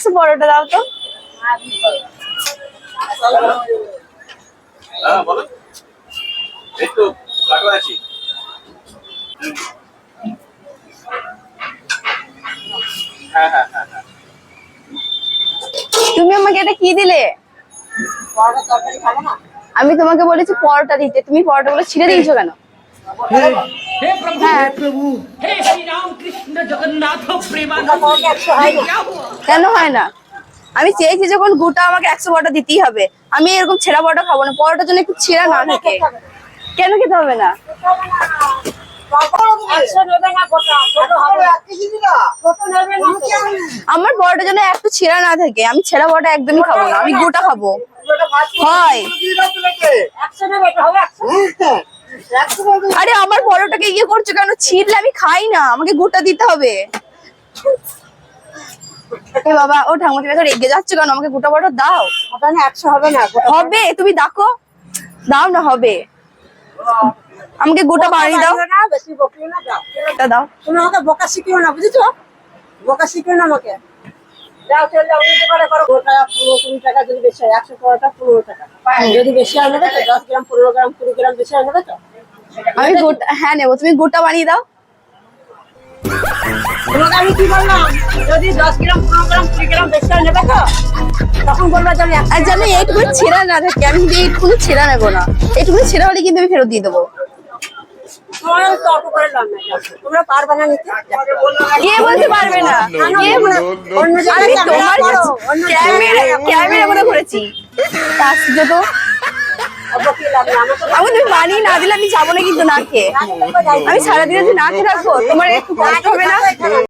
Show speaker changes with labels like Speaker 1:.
Speaker 1: 100 পরোটা দাও তো।
Speaker 2: বলো এই তো কাটো আছি। হ্যাঁ হ্যাঁ হ্যাঁ হ্যাঁ।
Speaker 1: তুমি আমাকে এটা কি দিলে?
Speaker 3: পরোটা তরকারি খাবো না?
Speaker 1: আমি তোমাকে বলেছি পরোটা দিতে, তুমি পরোটাগুলো ছিঁড়ে দিয়েছো কেন?
Speaker 4: हे प्रभु
Speaker 1: হ্যাঁ।
Speaker 4: हे प्रभु हे श्री राम कृष्ण जगन्नाथ प्रेमानंद
Speaker 3: পরোটা 100 হয় না।
Speaker 4: क्या हुआ?
Speaker 1: কেন হয় না? আমি চেয়েছি যখন গোটা আমাকে 100 পরোটা দিতেই হবে। আমি এরকম ছেঁড়া পরোটা খাবো না, পরোটার জন্য একটু ছেঁড়া না থাকে। কেন খেতে হবে না?
Speaker 3: 100 নেবে না গোটা, ছোট হবে। ছোট নেবে না তো।
Speaker 1: আমার পরোটার জন্য একটু ছেঁড়া না থাকে, আমি ছেঁড়া পরোটা একদমই খাবো না, আমি গোটা খাবো। হয়
Speaker 3: 100 নেবে, এটা হবে 100?
Speaker 1: আরে আমার পরোটাকে ইয়ে করছো কেন? ছিঁড়লে আমি খাই না, আমাকে গোটা দিতে হবে। এ বাবা, ও ঠাকুমা তুমি এত রেগে যাচ্ছ কেন? আমাকে গোটা পরোটা দাও।
Speaker 3: ওটা না 100 হবে না গোটা।
Speaker 1: হবে, তুমি দেখো, দাও না, হবে। আমাকে গোটা বানিয়ে দাও।
Speaker 3: না, বেশি বকিও না, দাও।
Speaker 1: এটা দাও।
Speaker 3: তুমি আমাকে বোকা শিখিও না, বুঝেছো? বোকা শিখিও না আমাকে। যাও চল যাও, উল্টো করে করো। গোটা 15-20 টাকা যদি বেশি হয়, 100 পরোটা 15 টাকা। যদি বেশি হয় নেবে তো 10 গ্রাম 15 গ্রাম 20 গ্রাম বেশি হয় নেবে তো?
Speaker 1: আমি গোটা, হ্যাঁ নেবো, তুমি গোটা বানিয়ে দাও।
Speaker 3: তোমাকে আমি কি বললাম? যদি 10 গ্রাম 15 গ্রাম 20 গ্রাম বেশি হয় নেবে তো? তখন বলবা যে আমি
Speaker 1: আর জানো এইটুকু ছেঁড়া না থাকে, আমি কিন্তু এইটুকু ছেঁড়া নেবো না। এইটুকু ছেঁড়া হলে কিন্তু আমি ফেরত দিয়ে দেবো।
Speaker 3: তোমার তর্ক করে লাভ নাই। তোমরা পারবে না নিতে।
Speaker 1: কে বলতে পারবে না? কে বলে?
Speaker 3: অন্য
Speaker 1: আমি
Speaker 3: জায়গায়
Speaker 1: তোমার ক্যামেরা করে করেছি। আসছে তো
Speaker 3: বকিয়ে লাভ নাই। আমাকে
Speaker 1: আমি, তুমি বানিয়ে না দিলে আমি যাবো না কিন্তু না খেয়ে। আমি সারাদিনে যে না খেয়ে থাকবো, তোমার একটু কষ্ট হবে না?